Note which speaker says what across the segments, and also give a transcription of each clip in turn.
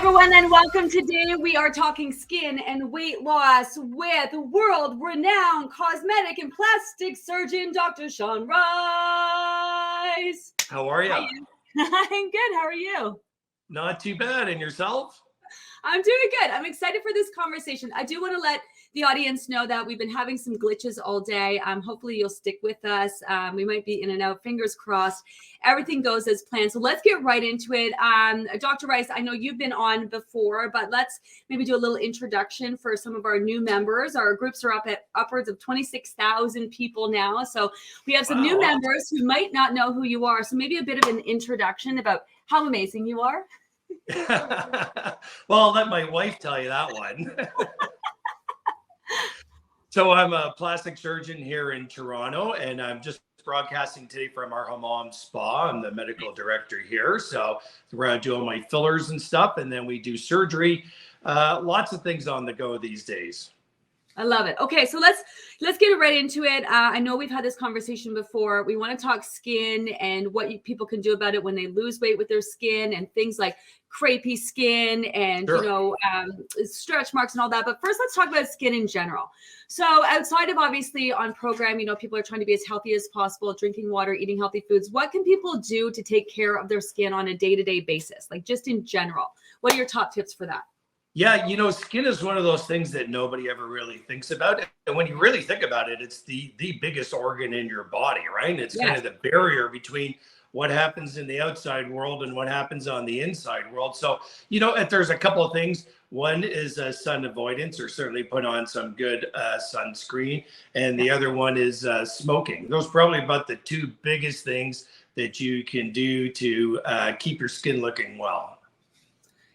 Speaker 1: everyone, and welcome. Today we are talking skin and weight loss with world-renowned cosmetic and plastic surgeon, Dr. Sean Rice.
Speaker 2: How are you?
Speaker 1: I'm good. How are you?
Speaker 2: Not too bad. And yourself?
Speaker 1: I'm doing good. I'm excited for this conversation. I do want to let the audience know that we've been having some glitches all day. Hopefully you'll stick with us. We might be in and out, fingers crossed. Everything goes as planned. So let's get right into it. Dr. Rice, I know you've been on before, but let's maybe do a little introduction for some of our new members. Our groups are up at upwards of 26,000 people now. So we have some new members who might not know who you are. So maybe a bit of an introduction about how amazing you are.
Speaker 2: Well, I'll let my wife tell you that one. So I'm a plastic surgeon here in Toronto, and I'm just broadcasting today from our hammam spa. I'm the medical director here. So we're doing my fillers and stuff, and then we do surgery. Lots of things on the go these days.
Speaker 1: I love it. Okay, so let's get right into it. I know we've had this conversation before. We want to talk skin and what people can do about it when they lose weight with their skin and things like crepey skin and
Speaker 2: Sure.
Speaker 1: stretch marks and all that. But first, let's talk about skin in general. So outside of obviously on program, people are trying to be as healthy as possible, drinking water, eating healthy foods. What can people do to take care of their skin on a day-to-day basis, like just in general? What are your top tips for that?
Speaker 2: Yeah, skin is one of those things that nobody ever really thinks about. And when you really think about it, it's the biggest organ in your body, right? It's kind of the barrier between what happens in the outside world and what happens on the inside world. So, if there's a couple of things. One is sun avoidance, or certainly put on some good sunscreen. And the other one is smoking. Those are probably about the two biggest things that you can do to keep your skin looking well.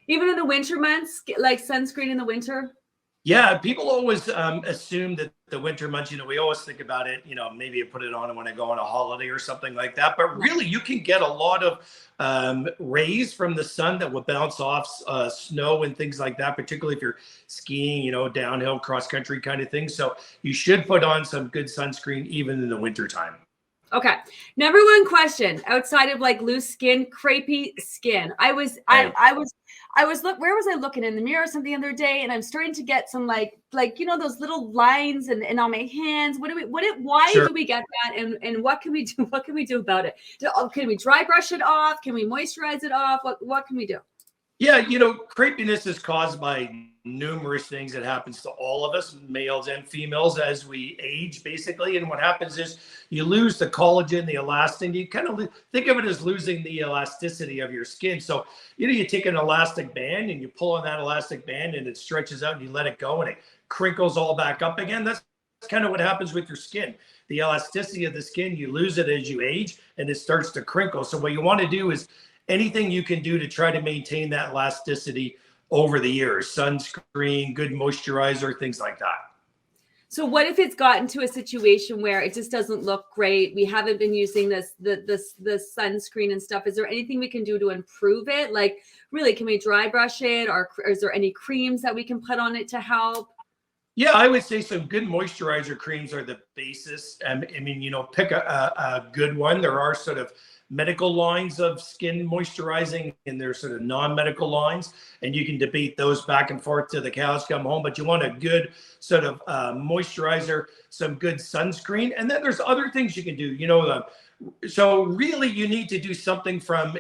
Speaker 1: Even in the winter months, like sunscreen in the winter?
Speaker 2: Yeah, people always assume that the winter months, we always think about it, maybe you put it on when I go on a holiday or something like that. But really, you can get a lot of rays from the sun that will bounce off snow and things like that, particularly if you're skiing, downhill, cross country kind of thing. So you should put on some good sunscreen even in the wintertime.
Speaker 1: Okay. Number one question outside of like loose skin, crepey skin. I was where was I looking in the mirror something the other day, and I'm starting to get some like those little lines and on my hands. Why do we get that? And what can we do? What can we do about it? Can we dry brush it off? Can we moisturize it off? What can we do?
Speaker 2: Yeah, crepiness is caused by numerous things that happens to all of us, males and females, as we age, basically. And what happens is you lose the collagen, the elastin. You kind of think of it as losing the elasticity of your skin. So, you take an elastic band and you pull on that elastic band and it stretches out and you let it go and it crinkles all back up again. That's kind of what happens with your skin. The elasticity of the skin, you lose it as you age and it starts to crinkle. So what you want to do is anything you can do to try to maintain that elasticity over the years, sunscreen, good moisturizer, things like that.
Speaker 1: So what if it's gotten to a situation where it just doesn't look great? We haven't been using the sunscreen and stuff. Is there anything we can do to improve it? Like, really, can we dry brush it, or is there any creams that we can put on it to help?
Speaker 2: Yeah, I would say some good moisturizer creams are the basis. Pick a good one. There are sort of medical lines of skin moisturizing and there's sort of non-medical lines, and you can debate those back and forth till the cows come home. But you want a good sort of moisturizer, some good sunscreen, and then there's other things you can do. So really you need to do something from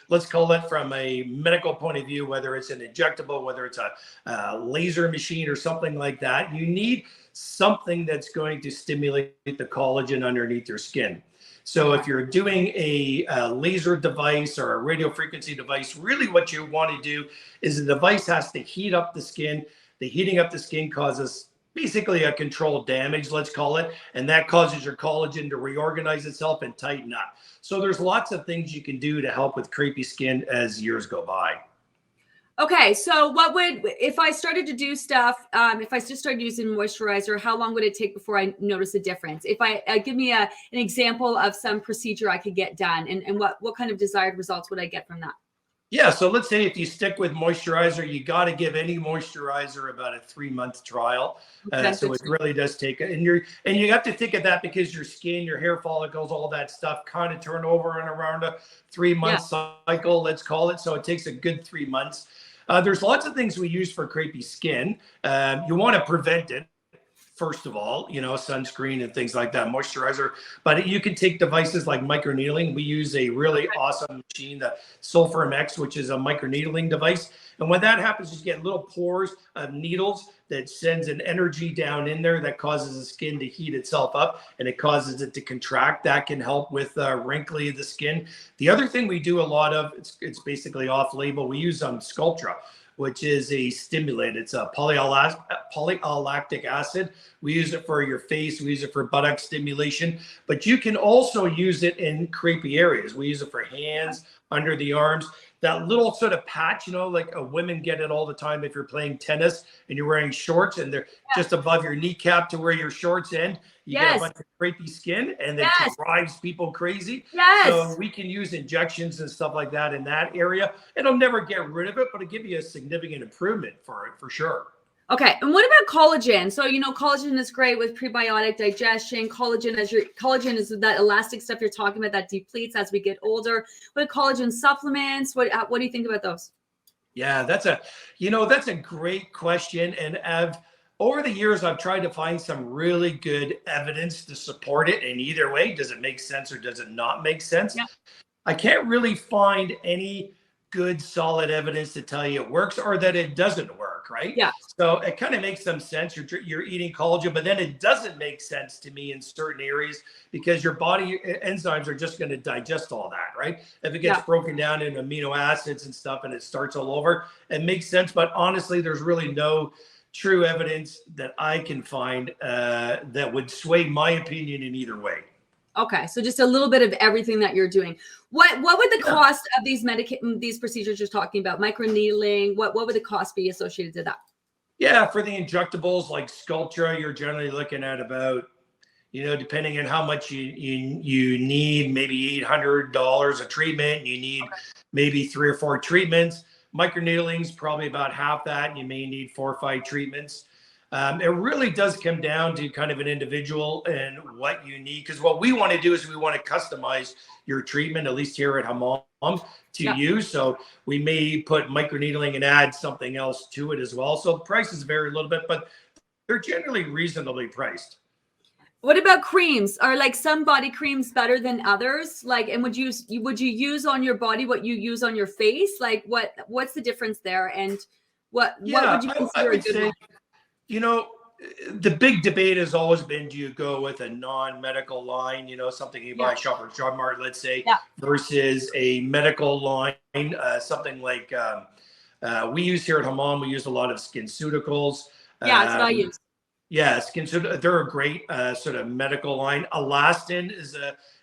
Speaker 2: let's call it from a medical point of view, whether it's an injectable, whether it's a laser machine or something like that. You need something that's going to stimulate the collagen underneath your skin. So if you're doing a laser device or a radio frequency device, really what you want to do is the device has to heat up the skin. The heating up the skin causes basically a controlled damage, let's call it, and that causes your collagen to reorganize itself and tighten up. So there's lots of things you can do to help with crepey skin as years go by.
Speaker 1: Okay, so if I started to do stuff, if I just started using moisturizer, how long would it take before I notice a difference? If give me an example of some procedure I could get done, and what kind of desired results would I get from that?
Speaker 2: Yeah, so let's say if you stick with moisturizer, you got to give any moisturizer about a 3-month trial. So it really does take and you have to think of that because your skin, your hair follicles, all that stuff kind of turn over in around a 3-month cycle, let's call it. So it takes a good 3 months. There's lots of things we use for crepey skin. You want to prevent it. First of all, sunscreen and things like that, moisturizer. But you can take devices like microneedling. We use a really awesome machine, the Sulfur MX, which is a microneedling device. And when that happens, you get little pores of needles that sends an energy down in there that causes the skin to heat itself up, and it causes it to contract. That can help with wrinkly of the skin. The other thing we do a lot of, it's basically off-label. We use Sculptra, which is a stimulant. It's a polylactic acid. We use it for your face. We use it for buttock stimulation, but you can also use it in crepey areas. We use it for hands, under the arms. That little sort of patch, like women get it all the time if you're playing tennis and you're wearing shorts and they're just above your kneecap to where your shorts end. You get a bunch of crepey skin, and it drives people crazy. So we can use injections and stuff like that in that area. It'll never get rid of it, but it'll give you a significant improvement for it, for sure.
Speaker 1: Okay, and what about collagen? So collagen is great with prebiotic digestion. Collagen is that elastic stuff you're talking about that depletes as we get older. What collagen supplements? What do you think about those?
Speaker 2: Yeah, that's a great question, and over the years, I've tried to find some really good evidence to support it. And either way, does it make sense or does it not make sense?
Speaker 1: Yeah.
Speaker 2: I can't really find any good, solid evidence to tell you it works or that it doesn't work, right?
Speaker 1: Yeah.
Speaker 2: So it kind of makes some sense. You're eating collagen, but then it doesn't make sense to me in certain areas because your body enzymes are just going to digest all that, right? If it gets broken down into amino acids and stuff and it starts all over, it makes sense. But honestly, there's really no true evidence that I can find that would sway my opinion in either way.
Speaker 1: Okay, so just a little bit of everything that you're doing. What would the cost of these procedures you're talking about, microneedling? What would the cost be associated to that?
Speaker 2: Yeah, for the injectables like Sculptra, you're generally looking at about, depending on how much you need, maybe $800 a treatment. You need maybe 3 or 4 treatments. Microneedling is probably about half that. You may need 4 or 5 treatments. It really does come down to kind of an individual and what you need. Because what we want to do is we want to customize your treatment, at least here at Hammam, to you. So we may put microneedling and add something else to it as well. So prices vary a little bit, but they're generally reasonably priced.
Speaker 1: What about creams? Are like some body creams better than others? Like, and would you use on your body what you use on your face? Like, what's the difference there? And what would you consider a good one?
Speaker 2: The big debate has always been, do you go with a non-medical line, something you buy Shoppers Drug Mart, let's say, versus a medical line, something like we use here at Hammam. We use a lot of SkinCeuticals.
Speaker 1: That's what I use.
Speaker 2: Yeah, they're a great sort of medical line. Elastin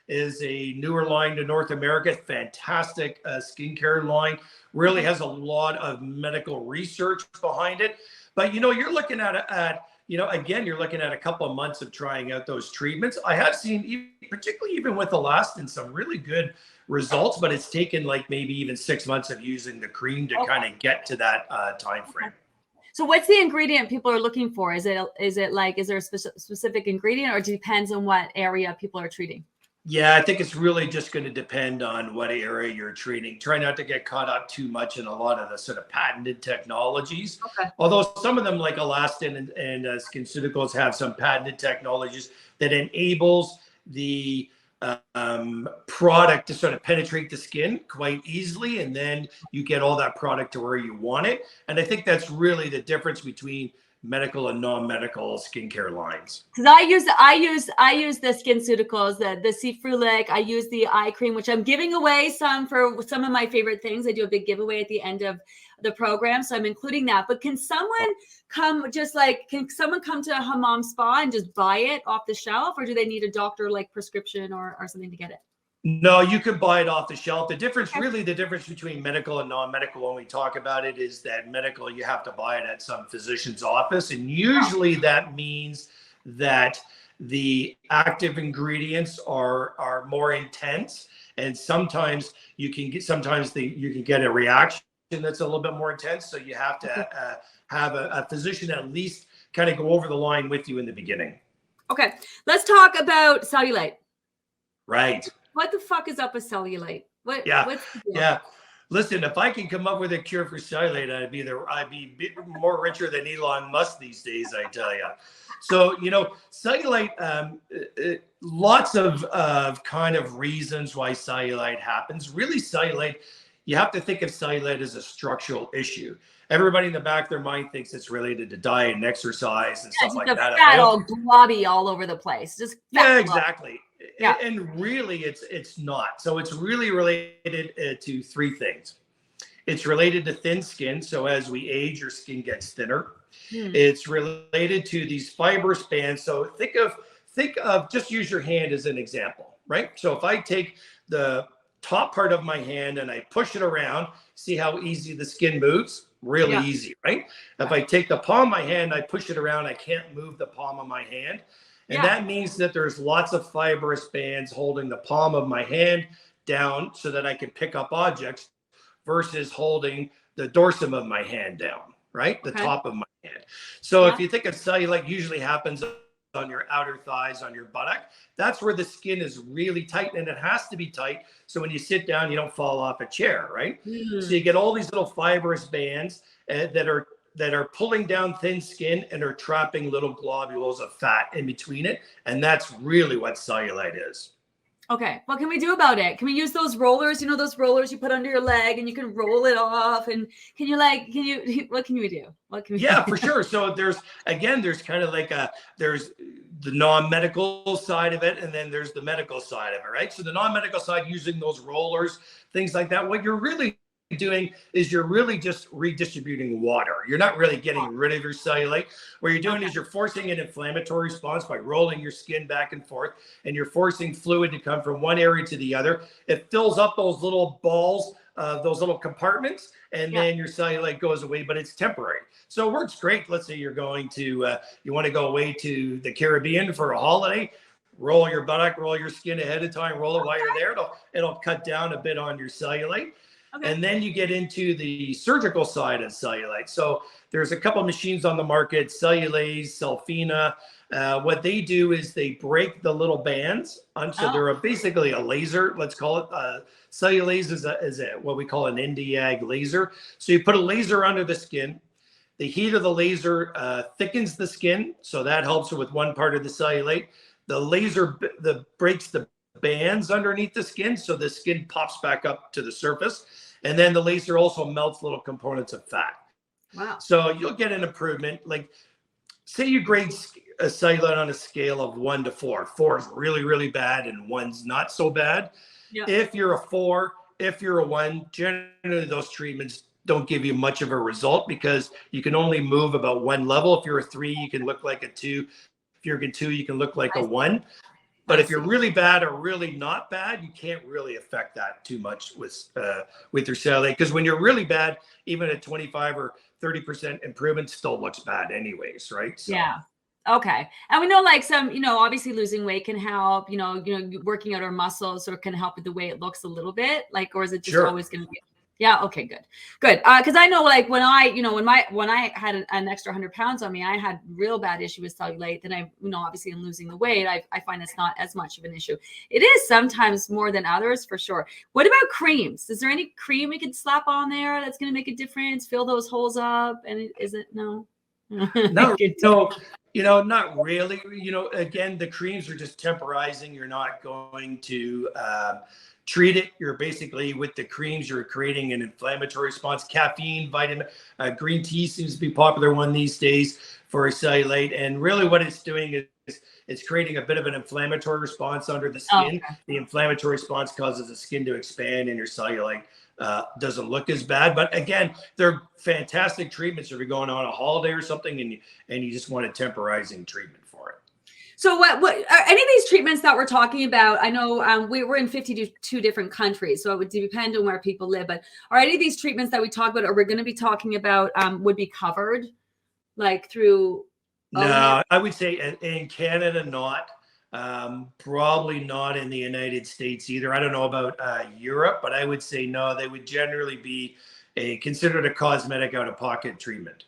Speaker 2: is a newer line to North America. Fantastic skincare line. Really has a lot of medical research behind it. But you're looking at again, you're looking at a couple of months of trying out those treatments. I have seen, particularly even with Elastin, some really good results, but it's taken like maybe even 6 months of using the cream to kind of get to that time frame.
Speaker 1: So what's the ingredient people are looking for? Is there a specific ingredient, or it depends on what area people are treating?
Speaker 2: Yeah, I think it's really just going to depend on what area you're treating. Try not to get caught up too much in a lot of the sort of patented technologies. Okay. Although some of them like Elastin and SkinCeuticals have some patented technologies that enables the product to sort of penetrate the skin quite easily, and then you get all that product to where you want it. And I think that's really the difference between medical and non-medical skincare lines.
Speaker 1: Because I use the SkinCeuticals, the Cifrulic. I use the eye cream, which I'm giving away some for some of my favorite things. I do a big giveaway at the end of the program, so I'm including that. But can someone come to a Hammam Spa and just buy it off the shelf, or do they need a doctor prescription or something to get it?
Speaker 2: No, you can buy it off the shelf. The difference between medical and non-medical when we talk about it is that medical, you have to buy it at some physician's office. And usually that means that the active ingredients are more intense. And sometimes you can get a reaction that's a little bit more intense. So you have to have a physician at least kind of go over the line with you in the beginning.
Speaker 1: Okay, let's talk about cellulite.
Speaker 2: Right.
Speaker 1: What the fuck is up with cellulite? What's the deal?
Speaker 2: Yeah. Listen, if I can come up with a cure for cellulite, I'd be more richer than Elon Musk these days, I tell you. So, cellulite, lots of kind of reasons why cellulite happens. Really, cellulite, you have to think of cellulite as a structural issue. Everybody in the back of their mind thinks it's related to diet and exercise and stuff like that.
Speaker 1: Fat all blobby all over the place. Just
Speaker 2: yeah, exactly. Yeah. And really, it's not. So it's really related to three things. It's related to thin skin. So as we age, your skin gets thinner. It's related to these fibrous bands. So think of just use your hand as an example, right? So if I take the top part of my hand and I push it around, see how easy the skin moves? Really easy, right? If I take the palm of my hand, I push it around, I can't move the palm of my hand. And that means that there's lots of fibrous bands holding the palm of my hand down so that I can pick up objects versus holding the dorsum of my hand down, right? The top of my hand. So if you think of cellulite, usually happens on your outer thighs, on your buttock. That's where the skin is really tight, and it has to be tight. So when you sit down, you don't fall off a chair, right? So you get all these little fibrous bands that are pulling down thin skin and are trapping little globules of fat in between it. And that's really what cellulite is.
Speaker 1: Okay, what can we do about it? Can we use those rollers? Those rollers you put under your leg and you can roll it off. And what can we do?
Speaker 2: For sure. So there's kind of like there's the non-medical side of it, and then there's the medical side of it, right? So the non-medical side, using those rollers, things like that, what you're really doing is you're really just redistributing water. You're not really getting rid of your cellulite. What you're doing is you're forcing an inflammatory response by rolling your skin back and forth, and you're forcing fluid to come from one area to the other. It fills up those little balls, those little compartments, and then your cellulite goes away, but it's temporary. So it works great. Let's say you're going to, you want to go away to the Caribbean for a holiday. Roll your buttock, roll your skin ahead of time, roll it while you're there. It'll cut down a bit on your cellulite. Okay. And then you get into the surgical side of cellulite. So there's a couple of machines on the market, Cellulase, Sulfina. What they do is they break the little bands. So they're basically a laser, let's call it. Cellulase is what we call an Nd:YAG laser. So you put a laser under the skin. The heat of the laser thickens the skin. So that helps with one part of the cellulite. The laser breaks the bands underneath the skin, so the skin pops back up to the surface. And then the laser also melts little components of fat.
Speaker 1: Wow. So
Speaker 2: you'll get an improvement. Like, say you grade a cellulite on a scale of 1 to 4. 4 is really, really bad, and 1's not so bad. Yeah. If you're a 4, if you're a 1, generally those treatments don't give you much of a result because you can only move about one level. If you're a 3, you can look like a 2. If you're a 2, you can look like a 1. But if you're really bad or really not bad, you can't really affect that too much with your cellulite. Because when you're really bad, even a 25 or 30% improvement still looks bad anyways, right? So.
Speaker 1: Yeah. Okay. And we know like some, obviously losing weight can help, working out our muscles or can help with the way it looks a little bit, like, or is it just always going to be? Yeah. Okay, good. Cause I know like when I had an extra 100 pounds on me, I had real bad issue with cellulite. Then I, obviously in losing the weight, I find it's not as much of an issue. It is sometimes more than others for sure. What about creams? Is there any cream we could slap on there that's going to make a difference? Fill those holes up? And is it no?
Speaker 2: No, not really. Again, the creams are just temporizing. You're not going to treat it. You're basically, with the creams, you're creating an inflammatory response. Caffeine, vitamin, green tea seems to be a popular one these days for cellulite. And really what it's doing is it's creating a bit of an inflammatory response under the skin. Oh, okay. The inflammatory response causes the skin to expand, and your cellulite doesn't look as bad. But again, they're fantastic treatments if you're going on a holiday or something and you just want a temporizing treatment for it.
Speaker 1: So what are any of these treatments that we're talking about? I know we're in 52 different countries, so it would depend on where people live, but are any of these treatments that we talk about or we're going to be talking about would be covered like through?
Speaker 2: No, I would say in Canada, not. Probably not in the United States either. I don't know about Europe, but I would say no, they would generally be considered a cosmetic out-of-pocket treatment.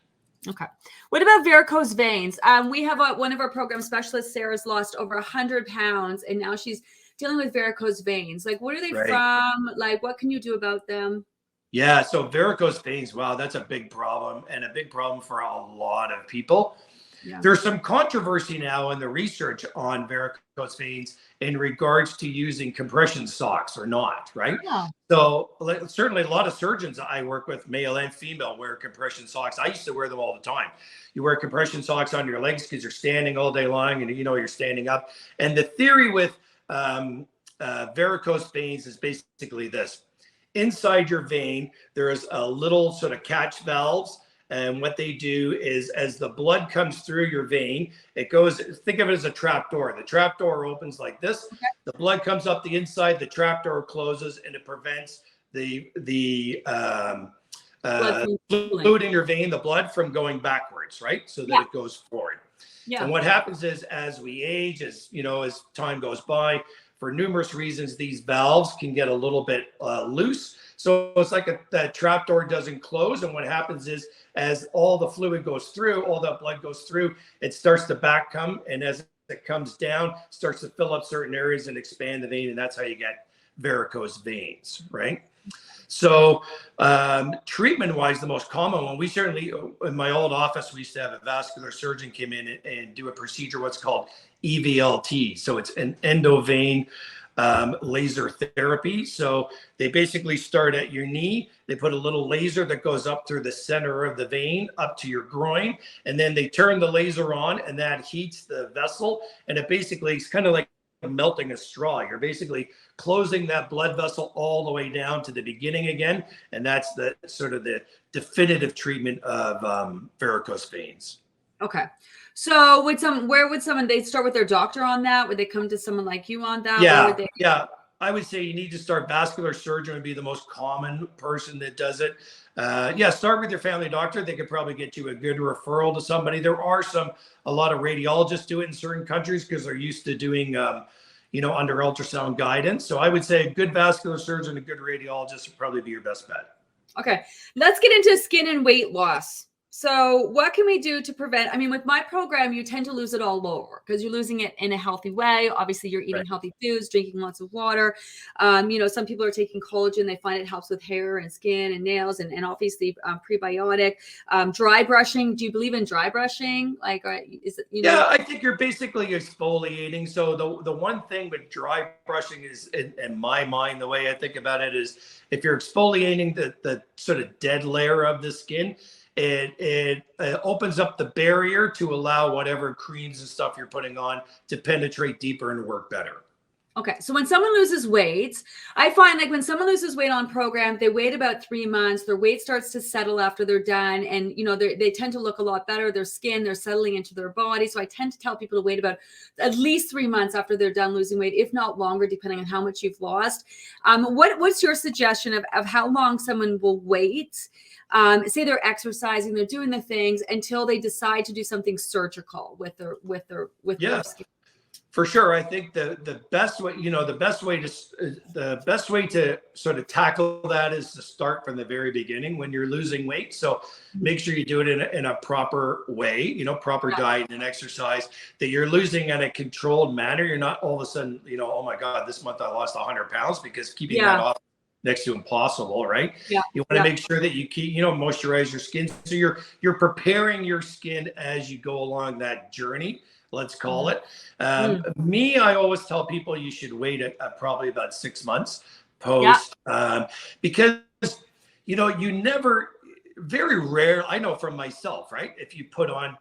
Speaker 1: Okay. What about varicose veins? We have one of our program specialists, Sarah's lost over 100 pounds, and now she's dealing with varicose veins. Like, what are they from? Like, what can you do about them?
Speaker 2: Yeah, so varicose veins, wow, that's a big problem, and a big problem for a lot of people.
Speaker 1: Yeah.
Speaker 2: There's some controversy now in the research on varicose veins in regards to using compression socks or not, right?
Speaker 1: Oh,
Speaker 2: So certainly a lot of surgeons I work with, male and female, wear compression socks. I used to wear them all the time. You wear compression socks on your legs because you're standing all day long and you're standing up. And the theory with varicose veins is basically this. Inside your vein, there is a little sort of catch valves. And what they do is as the blood comes through your vein, it goes, think of it as a trap door. The trap door opens like this.
Speaker 1: okay.
Speaker 2: The blood comes up the inside, the trap door closes, and it prevents the fluid in your vein, the blood, from going backwards, right? So that it goes forward.
Speaker 1: Yeah.
Speaker 2: And what happens is as we age, as time goes by, for numerous reasons, these valves can get a little bit loose. So it's like that trap door doesn't close. And what happens is as all the fluid goes through, all that blood goes through, it starts to back come. And as it comes down, starts to fill up certain areas and expand the vein. And that's how you get varicose veins, right? So treatment-wise, the most common one, we certainly, in my old office, we used to have a vascular surgeon come in and do a procedure, what's called EVLT. So it's an endovein laser therapy. So they basically start at your knee. They put a little laser that goes up through the center of the vein up to your groin. And then they turn the laser on and that heats the vessel. And it basically is kind of like melting a straw. You're basically closing that blood vessel all the way down to the beginning again. And that's the sort of the definitive treatment of varicose veins.
Speaker 1: Okay. So where would someone, they start with their doctor on that? Would they come to someone like you on that?
Speaker 2: Yeah. I would say you need to start, vascular surgeon would be the most common person that does it. Start with your family doctor. They could probably get you a good referral to somebody. There are a lot of radiologists do it in certain countries because they're used to doing, under ultrasound guidance. So I would say a good vascular surgeon, a good radiologist would probably be your best bet.
Speaker 1: Okay. Let's get into skin and weight loss. So what can we do to prevent? I mean, with my program, you tend to lose it all lower because you're losing it in a healthy way. Obviously, you're eating healthy foods, drinking lots of water. Some people are taking collagen. They find it helps with hair and skin and nails and obviously prebiotic. Dry brushing. Do you believe in dry brushing? Like, is it,
Speaker 2: Yeah, I think you're basically exfoliating. So the one thing with dry brushing is, in my mind, the way I think about it is if you're exfoliating the sort of dead layer of the skin, it opens up the barrier to allow whatever creams and stuff you're putting on to penetrate deeper and work better.
Speaker 1: Okay. So when someone loses weight, I find like when someone loses weight on program, they wait about 3 months, their weight starts to settle after they're done. And, they tend to look a lot better. Their skin, they're settling into their body. So I tend to tell people to wait about at least 3 months after they're done losing weight, if not longer, depending on how much you've lost. What's your suggestion of how long someone will wait? Say they're exercising, they're doing the things until they decide to do something surgical with their skin.
Speaker 2: For sure. I think the best way, the best way to sort of tackle that is to start from the very beginning when you're losing weight. So make sure you do it in a proper way, proper diet and exercise, that you're losing in a controlled manner. You're not all of a sudden, oh my God, this month I lost 100 pounds, because keeping that off next to impossible, right? Yeah. You want to make sure that you keep, moisturize your skin. So you're preparing your skin as you go along that journey, let's call it. I always tell people you should wait probably about 6 months post, because, you never, very rare, I know from myself, right? If you put on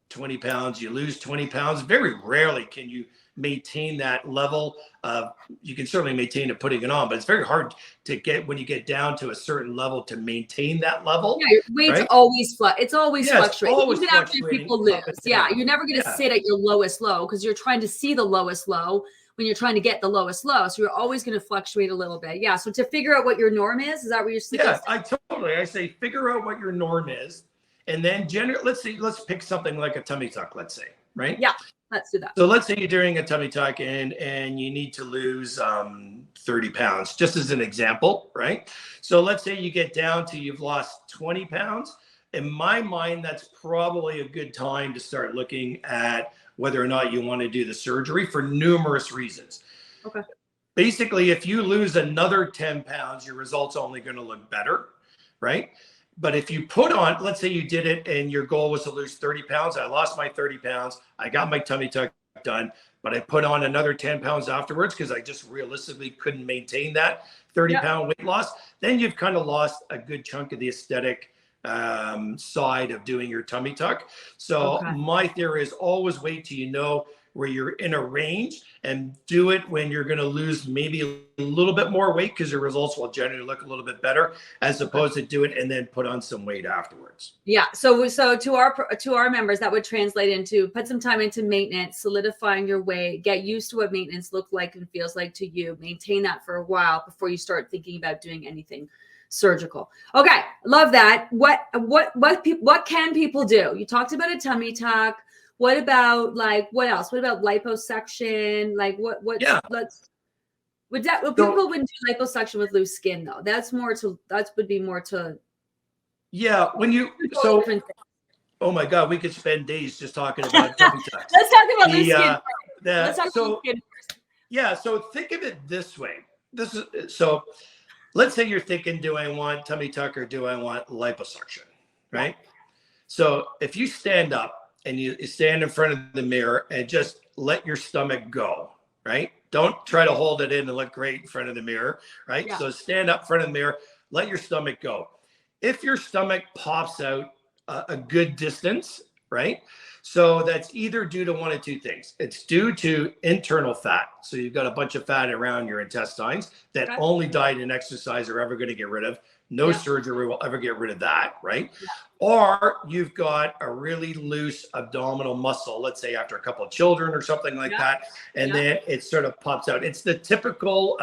Speaker 2: 20 pounds, you lose 20 pounds, very rarely can you maintain that level of, you can certainly maintain it putting it on, but it's very hard to get, when you get down to a certain level, to maintain that level.
Speaker 1: Yeah, your weight's always fluctuating.
Speaker 2: Always
Speaker 1: even after people lose. Yeah, you're never going to sit at your lowest low because you're trying to see the lowest low when you're trying to get the lowest low. So you're always going to fluctuate a little bit. Yeah. So to figure out what your norm is that what you're suggesting?
Speaker 2: Yeah, I say figure out what your norm is. And then let's pick something like a tummy tuck, let's say, right?
Speaker 1: Yeah, let's do that.
Speaker 2: So let's say you're doing a tummy tuck and you need to lose 30 pounds, just as an example, right? So let's say you get down to, you've lost 20 pounds. In my mind, that's probably a good time to start looking at whether or not you want to do the surgery, for numerous reasons.
Speaker 1: Okay.
Speaker 2: Basically, if you lose another 10 pounds, your results are only going to look better. right? But if you put on, let's say you did it and your goal was to lose 30 pounds. I lost my 30 pounds. I got my tummy tuck done, but I put on another 10 pounds afterwards because I just realistically couldn't maintain that 30-pound weight loss. Then you've kind of lost a good chunk of the aesthetic side of doing your tummy tuck. So my theory is always wait till you know where you're in a range and do it when you're going to lose maybe a little bit more weight because your results will generally look a little bit better, as opposed to do it and then put on some weight afterwards.
Speaker 1: Yeah. So to our members, that would translate into put some time into maintenance, solidifying your weight, get used to what maintenance looks like and feels like to you, maintain that for a while before you start thinking about doing anything surgical. Okay. Love that. What can people do? You talked about a tummy tuck. What about what else? What about liposuction? People wouldn't do liposuction with loose skin though. Would be more to.
Speaker 2: Yeah. Oh my God, we could spend days just talking about tummy tucks.
Speaker 1: Let's talk about loose skin. Let's talk about skin first.
Speaker 2: Yeah. So think of it this way. Let's say you're thinking, do I want tummy tuck or do I want liposuction? Right. Yeah. So if you stand up and you stand in front of the mirror and just let your stomach go, right? Don't try to hold it in and look great in front of the mirror, right? Yeah. So stand up in front of the mirror, let your stomach go. If your stomach pops out a good distance, right? So that's either due to one of two things. It's due to internal fat. So you've got a bunch of fat around your intestines that only diet and exercise are ever going to get rid of. No surgery will ever get rid of that, right? Yeah. Or you've got a really loose abdominal muscle, let's say after a couple of children or something like that, and then it sort of pops out. It's the typical,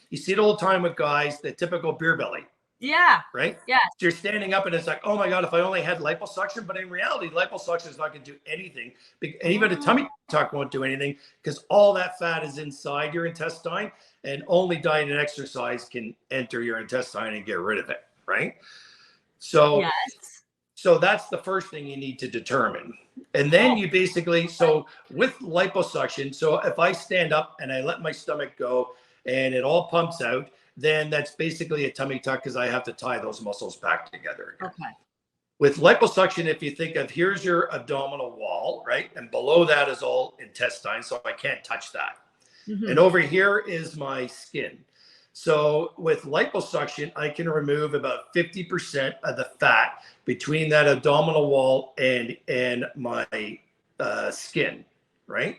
Speaker 2: you see it all the time with guys, the typical beer belly.
Speaker 1: Yeah.
Speaker 2: Right?
Speaker 1: Yeah.
Speaker 2: So you're standing up and it's like, oh my God, if I only had liposuction. But in reality, liposuction is not going to do anything. And even a tummy tuck won't do anything because all that fat is inside your intestine and only diet and exercise can enter your intestine and get rid of it. Right? So, so that's the first thing you need to determine. And then you basically, so with liposuction, so if I stand up and I let my stomach go and it all pumps out, then that's basically a tummy tuck because I have to tie those muscles back together. Okay. With liposuction, if you think of here's your abdominal wall, right? And below that is all intestine, so I can't touch that. Mm-hmm. And over here is my skin. So with liposuction, I can remove about 50% of the fat between that abdominal wall and my skin, right?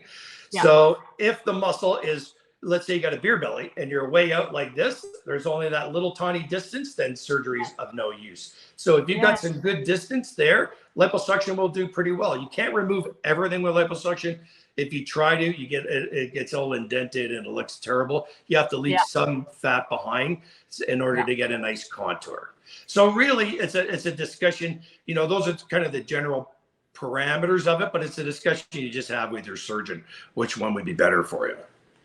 Speaker 2: Yeah. So if the muscle is, let's say you got a beer belly and you're way out like this, there's only that little tiny distance, then surgery is of no use. So if you've got some good distance there, liposuction will do pretty well. You can't remove everything with liposuction. If you try to, it gets all indented and it looks terrible. You have to leave some fat behind in order to get a nice contour. So really, it's a discussion. You know, those are kind of the general parameters of it, but it's a discussion you just have with your surgeon, which one would be better for you.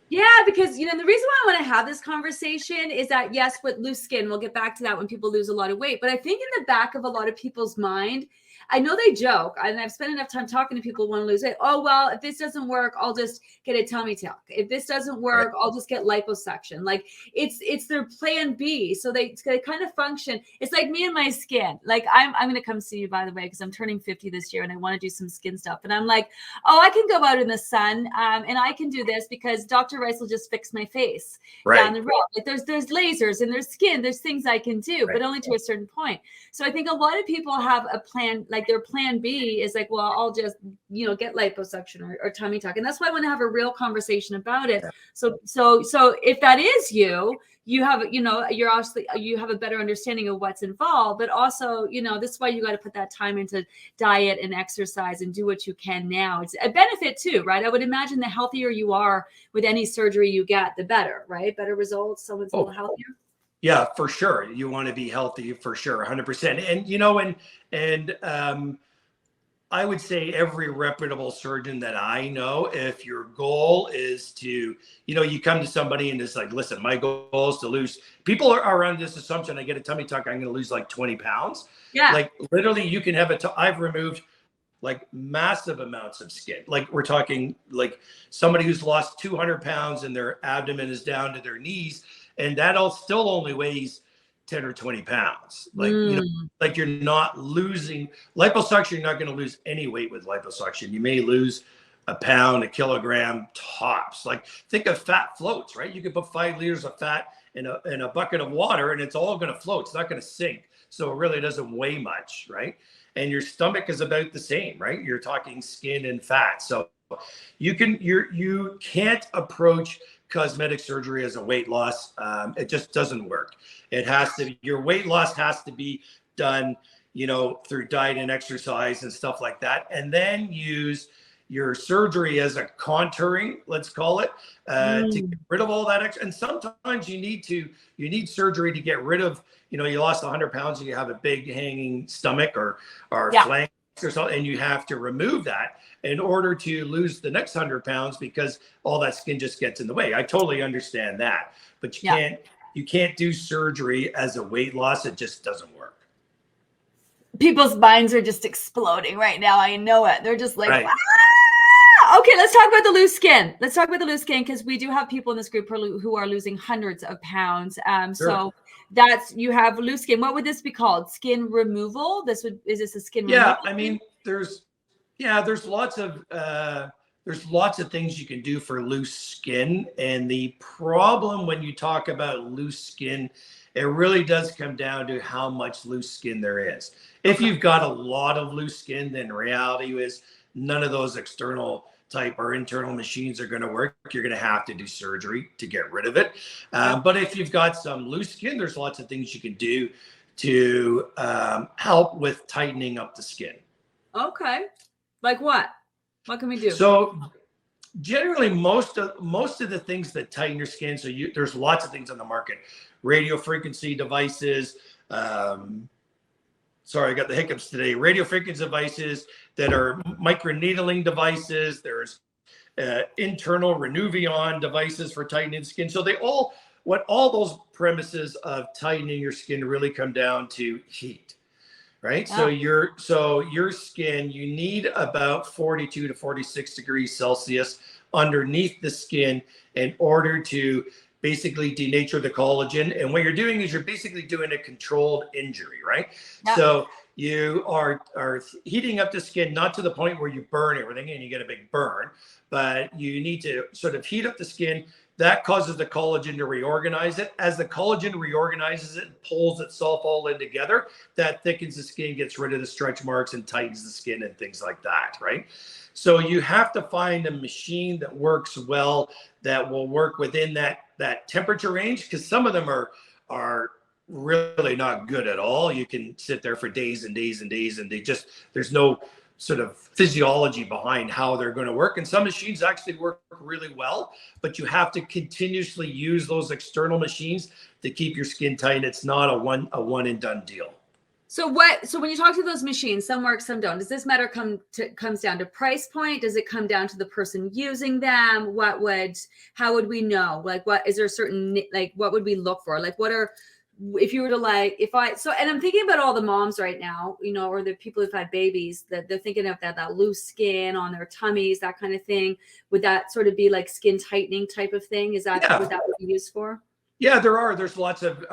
Speaker 1: Yeah, because, the reason why I want to have this conversation is that, yes, with loose skin, we'll get back to that when people lose a lot of weight. But I think in the back of a lot of people's mind, I know they joke, and I've spent enough time talking to people who want to lose weight. Oh, well, if this doesn't work, I'll just get a tummy tuck. If this doesn't work, I'll just get liposuction. Like it's their plan B. So they kind of function. It's like me and my skin. Like I'm going to come see you, by the way, because I'm turning 50 this year and I want to do some skin stuff. And I'm like, oh, I can go out in the sun and I can do this because Dr. Rice will just fix my face down the road. Like there's lasers and there's skin. There's things I can do, but only to a certain point. So I think a lot of people have a plan, like their plan B is like, well, I'll just, get liposuction or tummy tuck. And that's why I want to have a real conversation about it. Yeah. So if that is you have, you're obviously, you have a better understanding of what's involved, but also, this is why you got to put that time into diet and exercise and do what you can now. It's a benefit too, right? I would imagine the healthier you are with any surgery you get, the better, right? Better results. Someone's a little healthier.
Speaker 2: Yeah, for sure. You want to be healthy for sure. 100%. And, I would say every reputable surgeon that I know, if your goal is to, you come to somebody and it's like, listen, my goal is to lose. People are on this assumption, I get a tummy tuck, I'm going to lose like 20 pounds. Yeah. Like literally you can have I've removed like massive amounts of skin. Like we're talking like somebody who's lost 200 pounds and their abdomen is down to their knees. And that all still only weighs 10 or 20 pounds. Like,
Speaker 1: Mm.
Speaker 2: like you're not losing liposuction. You're not going to lose any weight with liposuction. You may lose a pound, a kilogram tops. Like think of fat floats, right? You could put 5 liters of fat in a bucket of water and it's all going to float. It's not going to sink. So it really doesn't weigh much, right? And your stomach is about the same, right? You're talking skin and fat. So you can't approach cosmetic surgery as a weight loss. It just doesn't work. Your weight loss has to be done, through diet and exercise and stuff like that. And then use your surgery as a contouring, let's call it, to get rid of all that extra. And sometimes you need surgery to get rid of, you lost 100 pounds and you have a big hanging stomach or flank or something, and you have to remove that in order to lose the next 100 pounds because all that skin just gets in the way. I totally understand that, but you can't do surgery as a weight loss. It just doesn't work.
Speaker 3: People's minds are just exploding right now. I know it. They're just like,
Speaker 2: right.
Speaker 1: Okay, let's talk about the loose skin. Let's talk about the loose skin because we do have people in this group who are losing hundreds of pounds.
Speaker 2: Sure.
Speaker 1: So you have loose skin. What would this be called? Skin removal? Is this a skin removal?
Speaker 2: Yeah, I mean, there's lots of things you can do for loose skin. And the problem when you talk about loose skin, it really does come down to how much loose skin there is. If you've got a lot of loose skin, then reality is none of those external type or internal machines are going to work. You're going to have to do surgery to get rid of it. But if you've got some loose skin, there's lots of things you can do to help with tightening up the skin.
Speaker 1: Okay. Like what? What can we do?
Speaker 2: So generally most of the things that tighten your skin, there's lots of things on the market. Radio frequency devices, sorry, I got the hiccups today. Radio frequency devices that are microneedling devices. There's internal Renuvion devices for tightening skin. So all those premises of tightening your skin really come down to heat, right? Yeah. So your skin, you need about 42 to 46 degrees Celsius underneath the skin in order to basically denature the collagen. And what you're doing is you're basically doing a controlled injury, right? Yeah. So you are heating up the skin, not to the point where you burn everything and you get a big burn, but you need to sort of heat up the skin. That causes the collagen to reorganize it. As the collagen reorganizes it and pulls itself all in together, that thickens the skin, gets rid of the stretch marks and tightens the skin and things like that, right? So you have to find a machine that works well, that will work within that temperature range, because some of them are really not good at all. You can sit there for days and days and days, and there's no sort of physiology behind how they're going to work. And some machines actually work really well, but you have to continuously use those external machines to keep your skin tight. It's not a one and done deal.
Speaker 1: So when you talk to those machines, some work, some don't. Does this matter comes down to price point? Does it come down to the person using them? How would we know? Like, what is there a certain, like, what would we look for? Like, if you were to and I'm thinking about all the moms right now, or the people who've had babies, that they're thinking of that loose skin on their tummies, that kind of thing. Would that sort of be like skin tightening type of thing? Is that what that would be used for?
Speaker 2: Yeah, there's lots of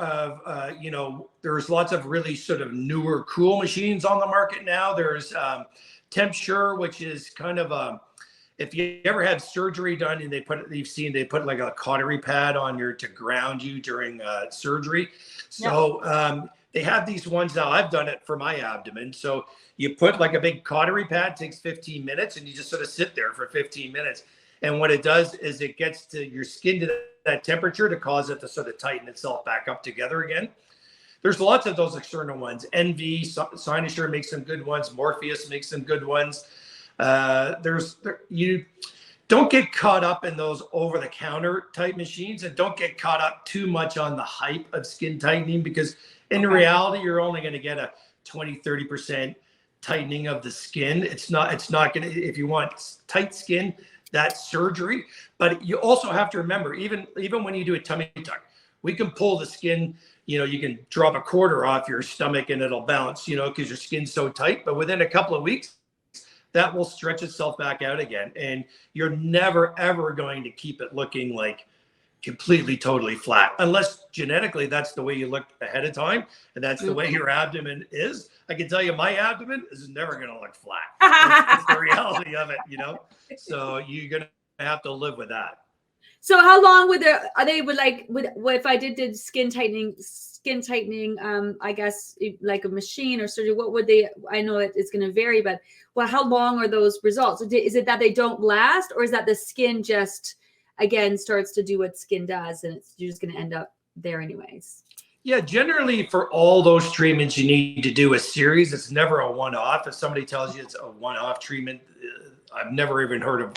Speaker 2: there's lots of really sort of newer, cool machines on the market now. There's Tempsure, which is kind of if you ever had surgery done and they put like a cautery pad on to ground you during surgery. So they have these ones now. I've done it for my abdomen. So you put like a big cautery pad, takes 15 minutes, and you just sort of sit there for 15 minutes. And what it does is it gets to your skin to that temperature to cause it to sort of tighten itself back up together again. There's lots of those external ones. NV, Cynosure makes some good ones. Morpheus makes some good ones. You don't get caught up in those over-the-counter type machines, and don't get caught up too much on the hype of skin tightening, because in reality, you're only going to get a 20-30% tightening of the skin. It's not going to, if you want tight skin, that's surgery. But you also have to remember, even when you do a tummy tuck, we can pull the skin, you can drop a quarter off your stomach and it'll bounce, because your skin's so tight. But within a couple of weeks, that will stretch itself back out again. And you're never, ever going to keep it looking like completely, totally flat, unless genetically that's the way you look ahead of time and that's the way your abdomen is. I can tell you my abdomen is never going to look flat. That's the reality of it, you know? So you're going to have to live with that.
Speaker 1: So how long would if I did skin tightening, I guess like a machine or surgery, what would they, I know it's going to vary, but well, how long are those results? Is it that they don't last, or is that the skin just, again, starts to do what skin does and you're just going to end up there anyways?
Speaker 2: Yeah, generally for all those treatments, you need to do a series. It's never a one-off. If somebody tells you it's a one-off treatment, I've never even heard of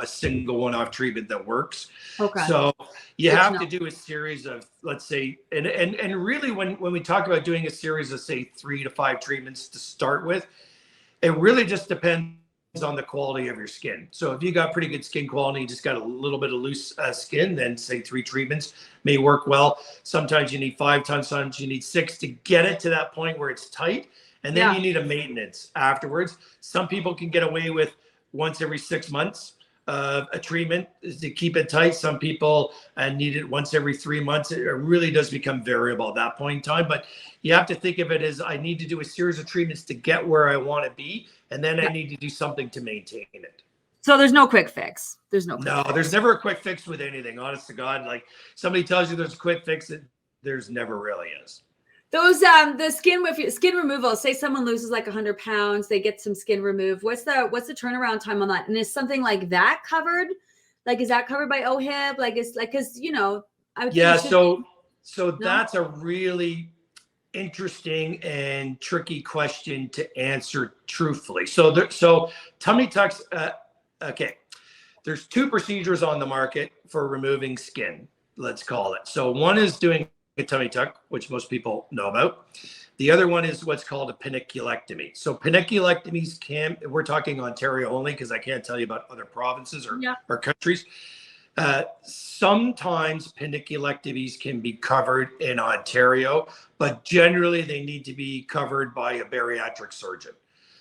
Speaker 2: a single one-off treatment that works.
Speaker 1: Okay.
Speaker 2: So you have to do a series of, let's say, and really when we talk about doing a series of, say, 3 to 5 treatments to start with, it really just depends on the quality of your skin. So if you got pretty good skin quality, you just got a little bit of loose skin, then say 3 treatments may work well. Sometimes you need 5, sometimes you need 6 to get it to that point where it's tight. And then you need a maintenance afterwards. Some people can get away with once every 6 months a treatment to keep it tight. Some people need it once every 3 months. It really does become variable at that point in time. But you have to think of it as, I need to do a series of treatments to get where I want to be. And then I need to do something to maintain it.
Speaker 1: So there's no quick fix. There's
Speaker 2: never a quick fix with anything. Honest to God, like somebody tells you there's a quick fix, there's never really is.
Speaker 1: Those the skin removal, say someone loses like 100 pounds, they get some skin removed. What's the turnaround time on that? And is something like that covered? Like, is that covered by OHIP? Like, it's like, because
Speaker 2: so that's a really interesting and tricky question to answer truthfully. So tummy tucks, okay, there's 2 procedures on the market for removing skin, let's call it. So one is doing a tummy tuck, which most people know about. The other one is what's called a paniculectomy. So paniculectomies we're talking Ontario only because I can't tell you about other provinces or countries. Sometimes paniculectomies can be covered in Ontario, but generally they need to be covered by a bariatric surgeon.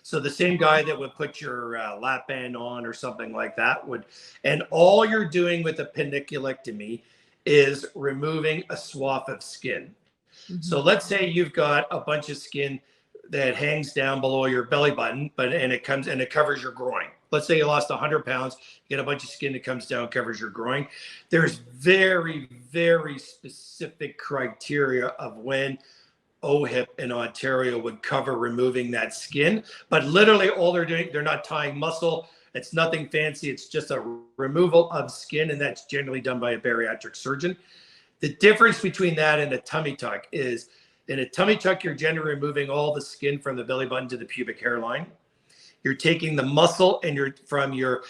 Speaker 2: So the same guy that would put your lap band on or something like that would, and all you're doing with a paniculectomy is removing a swath of skin. Mm-hmm. So let's say you've got a bunch of skin that hangs down below your belly button, and it covers your groin. Let's say you lost 100 pounds, you get a bunch of skin that comes down, covers your groin. There's very, very specific criteria of when OHIP in Ontario would cover removing that skin. But literally all they're doing, they're not tying muscle. It's nothing fancy. It's just a removal of skin, and that's generally done by a bariatric surgeon. The difference between that and a tummy tuck is, in a tummy tuck, you're generally removing all the skin from the belly button to the pubic hairline. You're taking the muscle and from your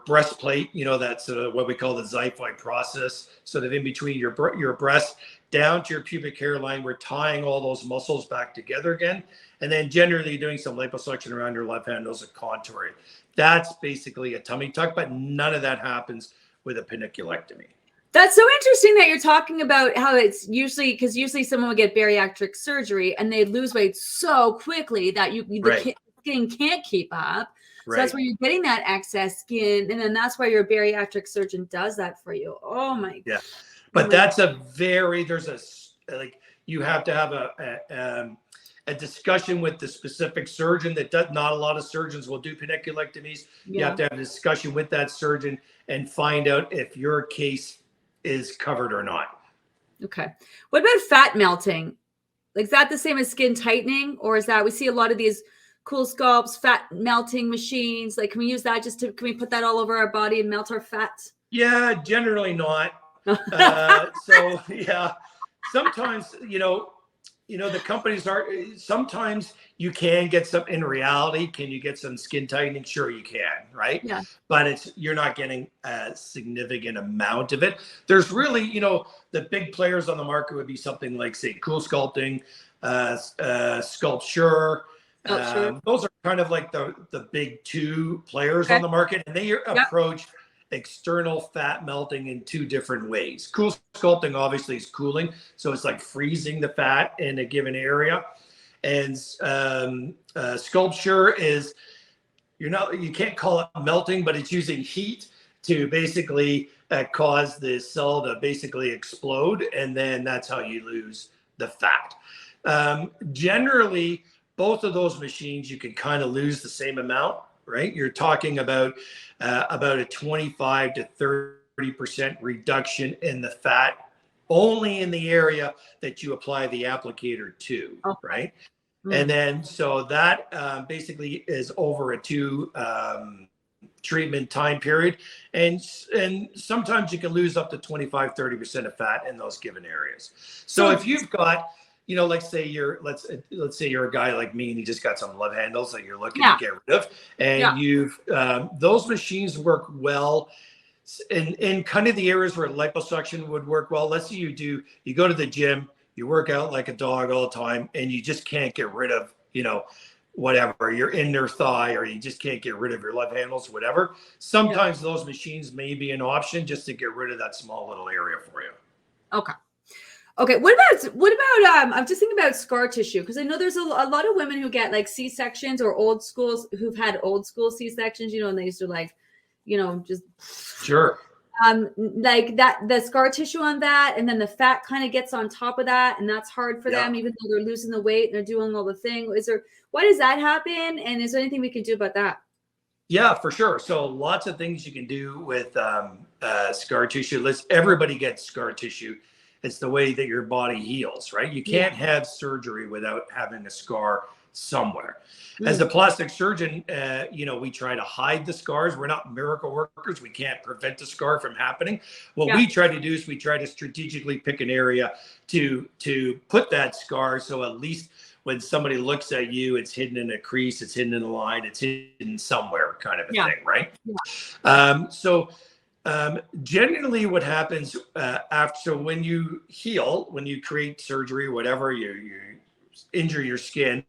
Speaker 2: breastplate, that's what we call the xiphoid process. So that in between your breast down to your pubic hairline, we're tying all those muscles back together again. And then generally doing some liposuction around your left hand, those are contouring. That's basically a tummy tuck, but none of that happens with a paniculectomy.
Speaker 1: That's so interesting that you're talking about how it's usually, because usually someone would get bariatric surgery and they lose weight so quickly that the skin can't keep up. So that's where you're getting that excess skin. And then that's why your bariatric surgeon does that for you. Oh my God.
Speaker 2: Yeah. But that's you have to have a discussion with the specific surgeon not a lot of surgeons will do paniculectomies. You have to have a discussion with that surgeon and find out if your case is covered or not.
Speaker 1: Okay. What about fat melting? Like, is that the same as skin tightening, or is that, we see a lot of these cool sculpts, fat melting machines? Like, can we use that can we put that all over our body and melt our fat?
Speaker 2: Yeah, generally not. Sometimes, the companies sometimes you can get some, in reality, can you get some skin tightening? Sure you can, right? Yeah. But you're not getting a significant amount of it. There's really, the big players on the market would be something like, say, Cool Sculpting, Sculpture. Those are kind of like the big 2 players on the market, and they approach external fat melting in 2 different ways. Cool Sculpting obviously is cooling, so it's like freezing the fat in a given area, and Sculpture is, you can't call it melting, but it's using heat to basically cause the cell to basically explode, and then that's how you lose the fat. Generally, both of those machines, you can kind of lose the same amount, right? You're talking about a 25 to 30% reduction in the fat, only in the area that you apply the applicator to, right? And then, so that basically is over a 2 treatment time period. And sometimes you can lose up to 25, 30% of fat in those given areas. So if you've got, you know, like say let's say you're a guy like me and you just got some love handles that you're looking to get rid of, and you've those machines work well in kind of the areas where liposuction would work well. Let's say you go to the gym, you work out like a dog all the time, and you just can't get rid of, you know, whatever, your inner thigh, or you just can't get rid of your love handles, whatever. Sometimes those machines may be an option just to get rid of that small little area for you.
Speaker 1: Okay. Okay. What about I'm just thinking about scar tissue, because I know there's a lot of women who get like C-sections or who've had old school C-sections, you know, and they used to like, you know, just
Speaker 2: sure.
Speaker 1: Like that, the scar tissue on that, and then the fat kind of gets on top of that, and that's hard for them, even though they're losing the weight and they're doing all the thing. Why does that happen? And is there anything we can do about that?
Speaker 2: Yeah, for sure. So lots of things you can do with scar tissue. Everybody gets scar tissue. It's the way that your body heals, right? You can't have surgery without having a scar somewhere. As a plastic surgeon, you know, we try to hide the scars. We're not miracle workers. We can't prevent the scar from happening. What we try to do is we try to strategically pick an area to put that scar, so at least when somebody looks at you, it's hidden in a crease, it's hidden in a line, it's hidden somewhere, kind of a thing, right? Generally what happens after, when you heal, when you create surgery, whatever, you injure your skin,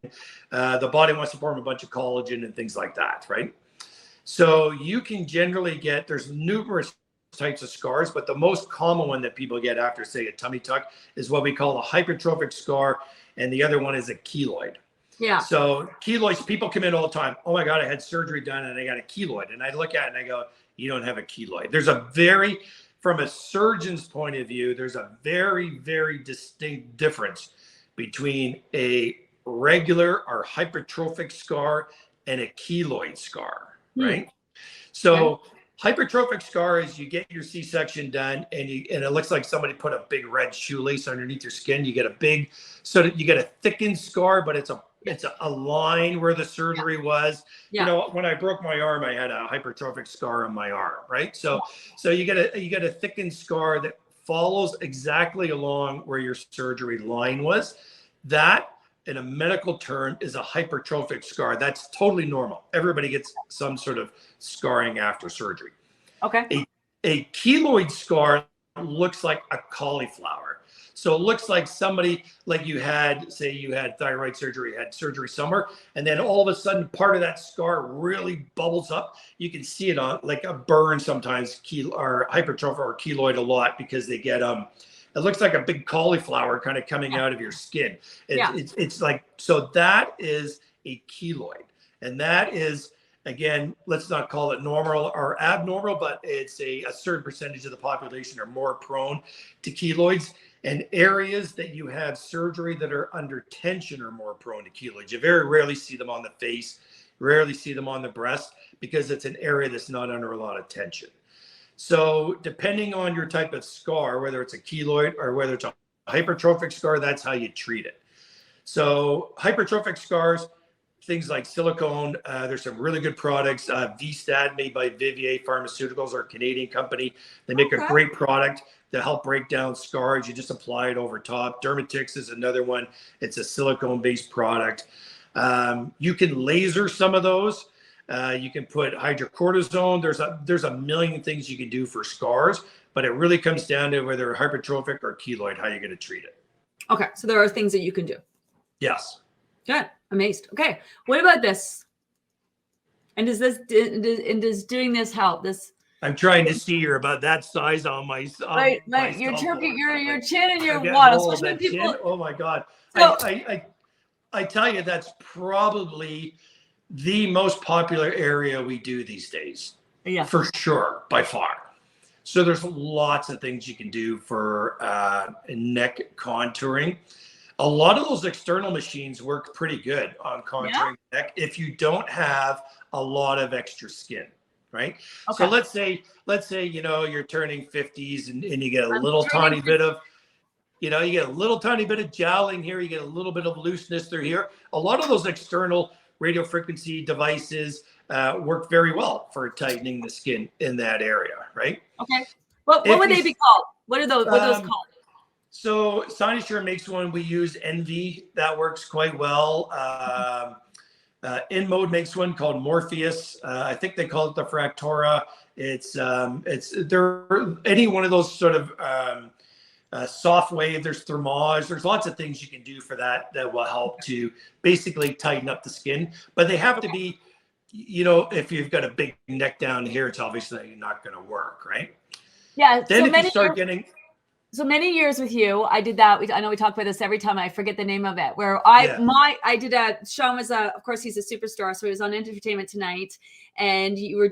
Speaker 2: the body wants to form a bunch of collagen and things like that, right? So you can generally get, there's numerous types of scars, but the most common one that people get after, say, a tummy tuck is what we call a hypertrophic scar, and the other one is a keloid.
Speaker 1: Yeah.
Speaker 2: So keloids, people come in all the time. Oh my God, I had surgery done and I got a keloid. And I look at it and I go, you don't have a keloid. There's from a surgeon's point of view, there's a very, very distinct difference between a regular or hypertrophic scar and a keloid scar, right? So hypertrophic scar is you get your C-section done and it looks like somebody put a big red shoelace underneath your skin. You get a big, so that you get a thickened scar, but it's a line where the surgery was. You know, when I broke my arm, I had a hypertrophic scar on my arm, right? So you get a thickened scar that follows exactly along where your surgery line was. That, in a medical term, is a hypertrophic scar. That's totally normal. Everybody gets some sort of scarring after surgery.
Speaker 1: Okay.
Speaker 2: A keloid scar looks like a cauliflower. So it looks like somebody, like you had, say you had thyroid surgery, had surgery somewhere, and then all of a sudden part of that scar really bubbles up. You can see it on like a burn sometimes, or hypertrophic or keloid a lot, because they get it looks like a big cauliflower kind of coming out of your skin. It's like, so that is a keloid. And that is, again, let's not call it normal or abnormal, but it's a certain percentage of the population are more prone to keloids. And areas that you have surgery that are under tension are more prone to keloids. You very rarely see them on the face, rarely see them on the breast, because it's an area that's not under a lot of tension. So depending on your type of scar, whether it's a keloid or whether it's a hypertrophic scar, that's how you treat it. So hypertrophic scars, things like silicone, there's some really good products. V-Stat, made by Vivier Pharmaceuticals, are a Canadian company. They make a great product to help break down scars. You just apply it over top. Dermatix is another one. It's a silicone-based product. You can laser some of those. You can put hydrocortisone. There's a million things you can do for scars, but it really comes down to whether hypertrophic or keloid, how you're going to treat it.
Speaker 1: Okay, so there are things that you can do.
Speaker 2: Yes.
Speaker 1: Good. Amazed. Okay. What about this? And does doing this help?
Speaker 2: I'm trying to see you're about that size on my
Speaker 3: Right,
Speaker 2: my
Speaker 3: your turkey, your
Speaker 2: chin.
Speaker 3: chin and your waddle.
Speaker 2: Oh my God.
Speaker 3: So,
Speaker 2: I tell you, that's probably the most popular area we do these days.
Speaker 3: Yeah.
Speaker 2: For sure, by far. So there's lots of things you can do for neck contouring. A lot of those external machines work pretty good on contouring the neck if you don't have a lot of extra skin, right?
Speaker 3: Okay.
Speaker 2: So let's say you're turning 50s and you get a
Speaker 1: I'm
Speaker 2: little
Speaker 1: turning
Speaker 2: tiny bit of, you get a little tiny bit of jowling here, you get a little bit of looseness through here. A lot of those external radio frequency devices work very well for tightening the skin in that area, right?
Speaker 1: Okay. What would they be called? What are those called?
Speaker 2: So Cynosure makes one. We use Envy. That works quite well. InMode makes one called Morpheus. I think they call it the Fractora. It's any one of those sort of soft wave. There's Thermage. There's lots of things you can do for that will help to basically tighten up the skin. But they have to be, if you've got a big neck down here, it's obviously not going to work, right?
Speaker 3: Yeah.
Speaker 2: Then if you start getting...
Speaker 3: So many years with you, I did that. I know we talk about this every time. I forget the name of it. Where I did Sean was of course he's a superstar, so he was on Entertainment Tonight, and you were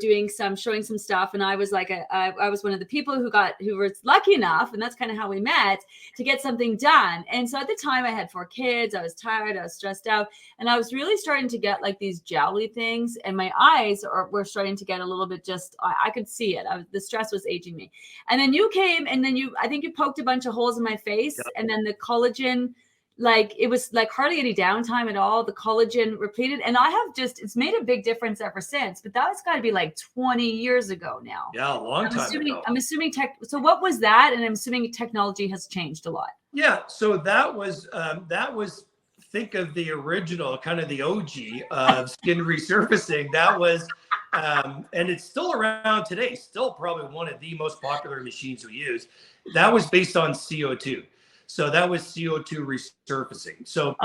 Speaker 3: showing some stuff, and I was like I was one of the people who was lucky enough, and that's kind of how we met, to get something done. And so at the time I had 4 kids, I was tired, I was stressed out, and I was really starting to get like these jowly things, and my eyes were starting to get a little bit I could see it. The stress was aging me. And then you came, and then I think you poked a bunch of holes in my face, and then the collagen, it was like hardly any downtime at all. The collagen repleted, and it's made a big difference ever since. But that was got to be like 20 years ago now.
Speaker 2: Yeah, a long time ago.
Speaker 3: I'm assuming So what was that? And I'm assuming technology has changed a lot.
Speaker 2: Yeah, so that was think of the original, kind of the OG of skin resurfacing. That was and it's still around today, still probably one of the most popular machines we use. That was based on CO2. So that was CO2 resurfacing. So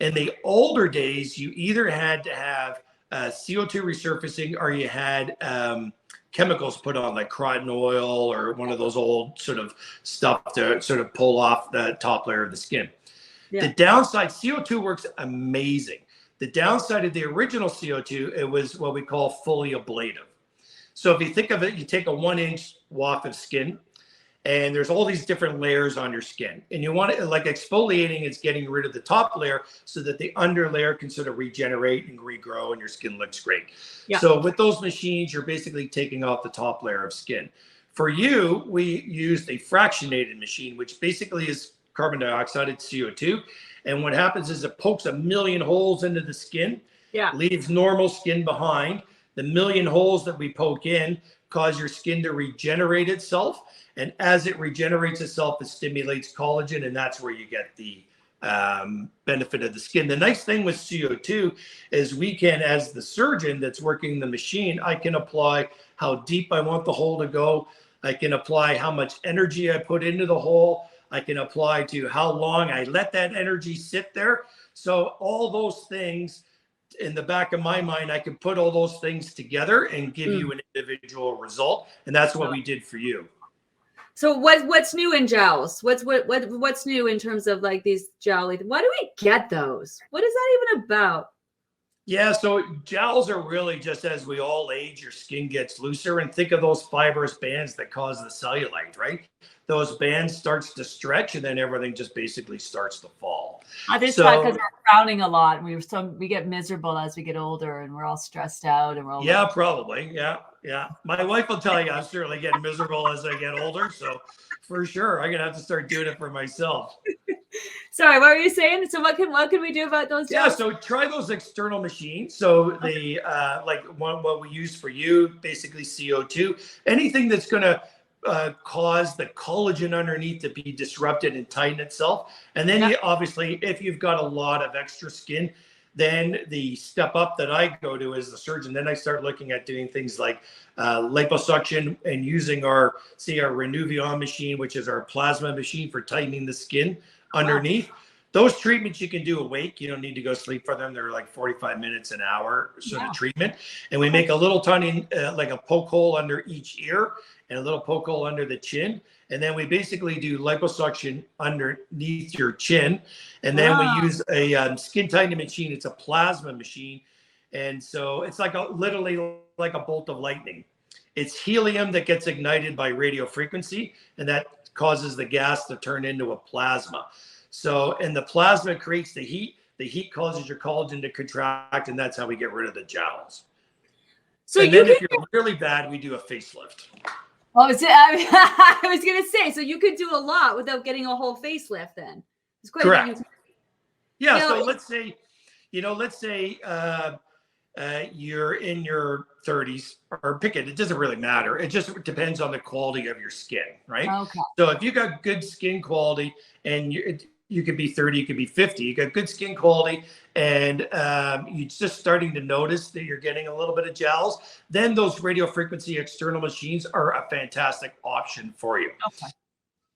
Speaker 2: in the older days, you either had to have CO2 resurfacing, or you had chemicals put on, like cotton oil or one of those old sort of stuff to sort of pull off the top layer of the skin. Yeah. The downside, CO2 works amazing. The downside of the original CO2, it was what we call fully ablative. So if you think of it, you take a 1-inch waft of skin, and there's all these different layers on your skin. And you want it, like exfoliating, it's getting rid of the top layer so that the under layer can sort of regenerate and regrow and your skin looks great. Yeah. So with those machines, you're basically taking off the top layer of skin. For you, we used a fractionated machine, which basically is carbon dioxide, it's CO2. And what happens is it pokes 1,000,000 holes into the skin, leaves normal skin behind. The 1,000,000 holes that we poke in cause your skin to regenerate itself. And as it regenerates itself, it stimulates collagen, and that's where you get the benefit of the skin. The nice thing with CO2 is we can, as the surgeon that's working the machine, I can apply how deep I want the hole to go. I can apply how much energy I put into the hole. I can apply to how long I let that energy sit there. So all those things, in the back of my mind, I can put all those things together and give you an individual result. And that's what we did for you.
Speaker 1: So what's new in gels? What's new in terms of like these jelly? Why do we get those? What is that even about?
Speaker 2: Yeah, so gels are really just, as we all age, your skin gets looser, and think of those fibrous bands that cause the cellulite, right? Those bands starts to stretch, and then everything just basically starts to fall.
Speaker 3: This time because we're frowning a lot, and we get miserable as we get older, and we're all stressed out, and we're all
Speaker 2: probably, yeah. My wife will tell you I'm certainly getting miserable as I get older, so for sure I'm gonna have to start doing it for myself.
Speaker 1: Sorry, what were you saying? So what can we do about those gels?
Speaker 2: Yeah, so try those external machines. So the what we use for you, basically CO2, anything that's gonna cause the collagen underneath to be disrupted and tighten itself. And then you, obviously, if you've got a lot of extra skin, then the step up that I go to as the surgeon, then I start looking at doing things like liposuction and using our Renuvion machine, which is our plasma machine for tightening the skin underneath. Those treatments you can do awake. You don't need to go sleep for them. They're like 45 minutes, an hour sort of treatment. And we make a little tiny, like a poke hole under each ear and a little poke hole under the chin. And then we basically do liposuction underneath your chin. And then we use a skin tightening machine. It's a plasma machine. And so it's like literally like a bolt of lightning. It's helium that gets ignited by radio frequency, and that causes the gas to turn into a plasma. So, and the plasma creates the heat. The heat causes your collagen to contract, and that's how we get rid of the jowls.
Speaker 3: So
Speaker 2: and then if you're really bad, we do a facelift.
Speaker 3: Oh, I was going to say, so you could do a lot without getting a whole facelift then. It's quite
Speaker 2: correct. Yeah.
Speaker 3: You know,
Speaker 2: so let's say you're in your 30s, or pick it. It doesn't really matter. It just depends on the quality of your skin, right?
Speaker 3: Okay.
Speaker 2: So if you got good skin quality, and you could be 30, you could be 50, you got good skin quality, and you're just starting to notice that you're getting a little bit of gels, then those radio frequency external machines are a fantastic option for you.
Speaker 3: Okay.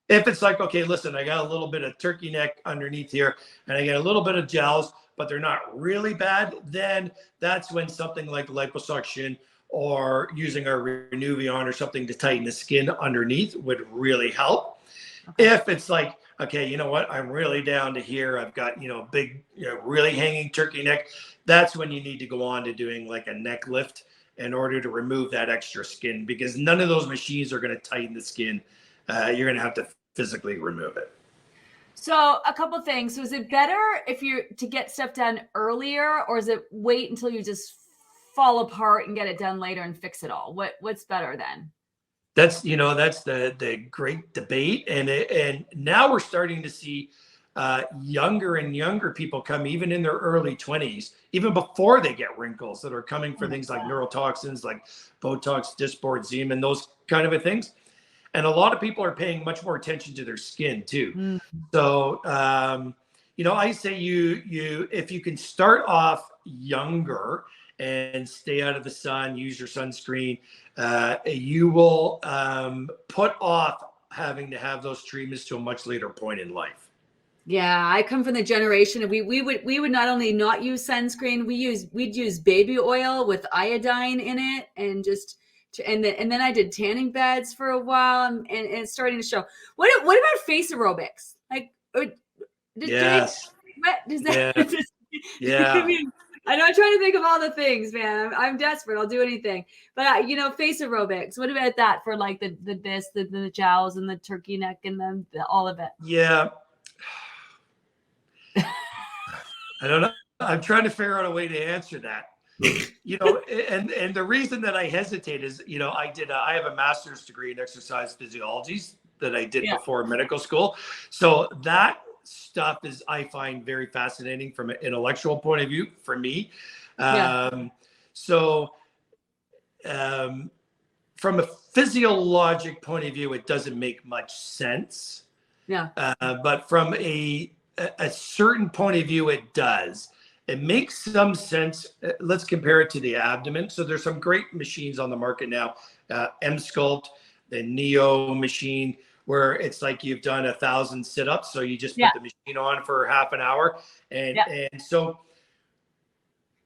Speaker 2: If it's like, okay, listen, I got a little bit of turkey neck underneath here, and I get a little bit of gels, but they're not really bad, then that's when something like liposuction or using our Renuvion or something to tighten the skin underneath would really help. Okay. If it's like, okay, you know what, I'm really down to here, I've got, big, really hanging turkey neck, that's when you need to go on to doing like a neck lift in order to remove that extra skin, because none of those machines are going to tighten the skin. You're going to have to physically remove it.
Speaker 3: So a couple of things. So is it better if you're to get stuff done earlier, or is it wait until you just fall apart and get it done later and fix it all? What's better then?
Speaker 2: That's the great debate, and now we're starting to see younger and younger people come, even in their early 20s, even before they get wrinkles, that are coming for things like neurotoxins, like Botox, Dysport, Xeomin, those kind of things. And a lot of people are paying much more attention to their skin too. Mm. So, I say if you can start off younger and stay out of the sun, use your sunscreen, you will put off having to have those treatments to a much later point in life.
Speaker 3: Yeah, I come from the generation of we would not only not use sunscreen, we'd use baby oil with iodine in it, and just. And then I did tanning beds for a while, and it's starting to show. What about face aerobics? Like,
Speaker 2: yes.
Speaker 3: What does that?
Speaker 2: Yeah.
Speaker 3: I mean, I know I'm trying to think of all the things, man. I'm desperate. I'll do anything. But face aerobics. What about that for like the jowls and the turkey neck and the all of it?
Speaker 2: Yeah. I don't know. I'm trying to figure out a way to answer that. And the reason that I hesitate is, I have a master's degree in exercise physiologies that I did before medical school. So that stuff I find very fascinating from an intellectual point of view for me. From a physiologic point of view, it doesn't make much sense. Yeah. But from a certain point of view, it does. It makes some sense. Let's compare it to the abdomen. So there's some great machines on the market now. M-Sculpt, the Neo machine, where it's like you've done 1,000 sit-ups. So you just put the machine on for half an hour. And so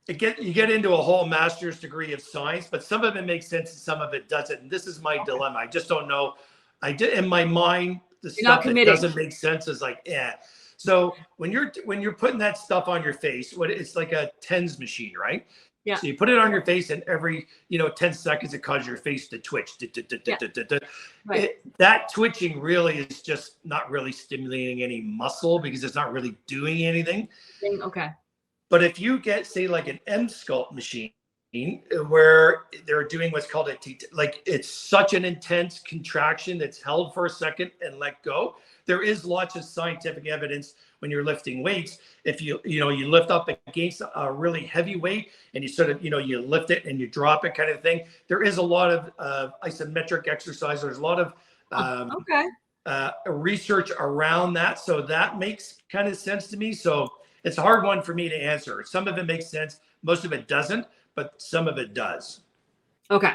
Speaker 2: you get into a whole master's degree of science, but some of it makes sense and some of it doesn't. And this is my dilemma. I just don't know. In my mind, the stuff that doesn't make sense is like, So when you're putting that stuff on your face, it's like a TENS machine, right? Yeah. So you put it on your face, and every 10 seconds it causes your face to twitch. Right. That twitching really is just not really stimulating any muscle, because it's not really doing anything.
Speaker 3: Okay.
Speaker 2: But if you get, say, like an M-Sculpt machine, where they're doing what's called it's such an intense contraction that's held for a second and let go. There is lots of scientific evidence when you're lifting weights. If you lift up against a really heavy weight, and you sort of, you lift it and you drop it kind of thing, there is a lot of isometric exercise. There's a lot of research around that. So that makes kind of sense to me. So it's a hard one for me to answer. Some of it makes sense. Most of it doesn't, but some of it does.
Speaker 3: Okay.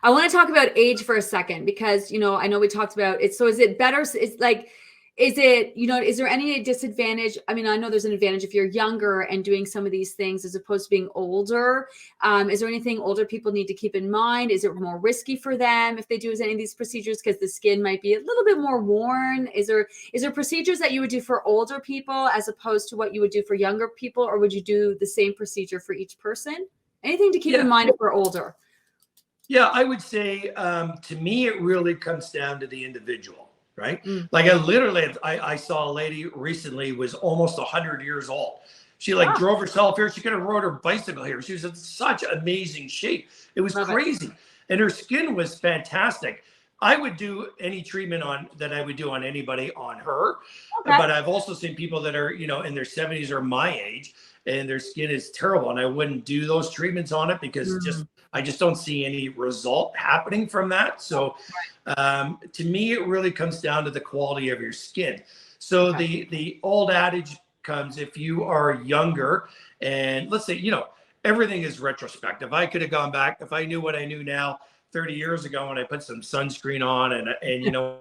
Speaker 3: I want to talk about age for a second, because, I know we talked about it. So is it better? Is there any disadvantage? I mean, I know there's an advantage if you're younger and doing some of these things as opposed to being older. Is there anything older people need to keep in mind? Is it more risky for them if they do any of these procedures because the skin might be a little bit more worn? Is there procedures that you would do for older people as opposed to what you would do for younger people, or would you do the same procedure for each person? Anything to keep in mind if we're older?
Speaker 2: Yeah, I would say to me, it really comes down to the individual, right?
Speaker 3: Mm.
Speaker 2: Like I saw a lady recently was almost 100 years old. She like
Speaker 3: Wow.
Speaker 2: drove herself here. She could have rode her bicycle here. She was in such amazing shape. It was
Speaker 3: Love it.
Speaker 2: crazy. And her skin was fantastic. I would do any treatment on that I would do on anybody on her.
Speaker 3: Okay.
Speaker 2: But I've also seen people that are, in their 70s or my age, and their skin is terrible. And I wouldn't do those treatments on it because I just don't see any result happening from that. So to me, it really comes down to the quality of your skin. So the old adage comes, if you are younger, and let's say, everything is retrospective. I could have gone back if I knew what I knew now 30 years ago when I put some sunscreen on and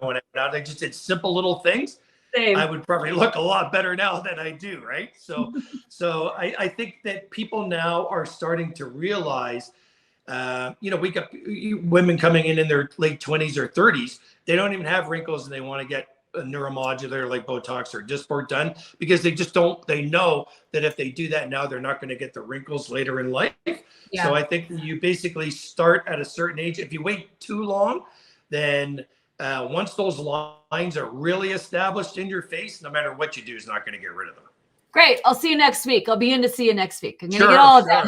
Speaker 2: when I just did simple little things.
Speaker 3: Same.
Speaker 2: I would probably look a lot better now than I do, right? So I think that people now are starting to realize, we got women coming in their late 20s or 30s. They don't even have wrinkles and they want to get a neuromodular like Botox or Dysport done because they know that if they do that now, they're not going to get the wrinkles later in life. Yeah. So I think you basically start at a certain age. If you wait too long, then once those lines are really established in your face, no matter what you do, is not going to get rid of them.
Speaker 3: Great. I'll see you next week. I'll be in to see you next week. I'm going to get all of that.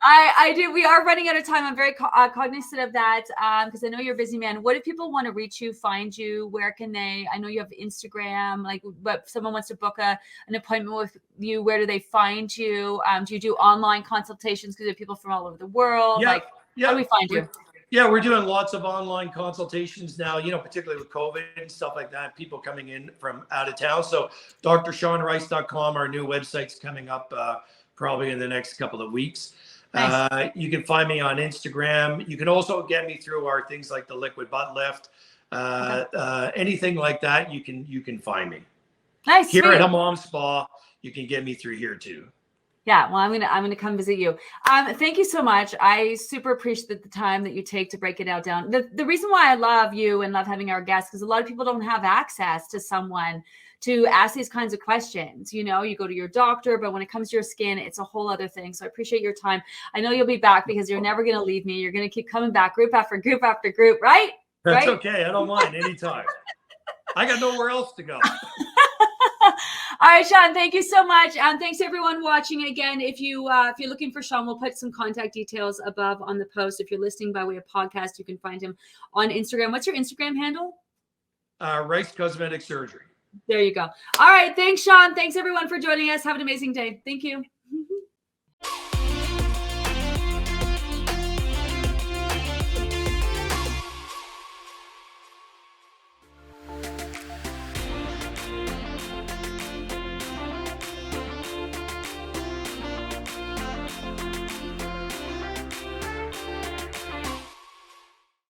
Speaker 3: I do. We are running out of time. I'm very cognizant of that because I know you're a busy man. What if people want to reach you, find you? Where can they? I know you have Instagram. But if someone wants to book an appointment with you, where do they find you? Do you do online consultations because you have people from all over the world?
Speaker 2: Yeah.
Speaker 3: How do we find you?
Speaker 2: Yeah, we're doing lots of online consultations now, particularly with COVID and stuff like that, people coming in from out of town. So drshawnrice.com, our new website's coming up probably in the next couple of weeks. Nice. You can find me on Instagram. You can also get me through our things like the liquid butt lift, anything like that. You can find me.
Speaker 3: Nice.
Speaker 2: Here at Hammam Spa, you can get me through here too.
Speaker 3: Yeah, well, I'm gonna come visit you. Thank you so much. I super appreciate the time that you take to break it out down. The reason why I love you and love having our guests because a lot of people don't have access to someone to ask these kinds of questions. You go to your doctor, but when it comes to your skin, it's a whole other thing. So I appreciate your time. I know you'll be back because you're never gonna leave me. You're gonna keep coming back, group after group after group, right?
Speaker 2: That's okay. I don't mind anytime. I got nowhere else to go.
Speaker 3: All right, Sean, thank you so much. Thanks everyone watching. Again, if you're looking for Sean, we'll put some contact details above on the post. If you're listening by way of podcast, you can find him on Instagram. What's your Instagram handle?
Speaker 2: Rice Cosmetic Surgery.
Speaker 3: There you go. All right. Thanks, Sean. Thanks everyone for joining us. Have an amazing day. Thank you.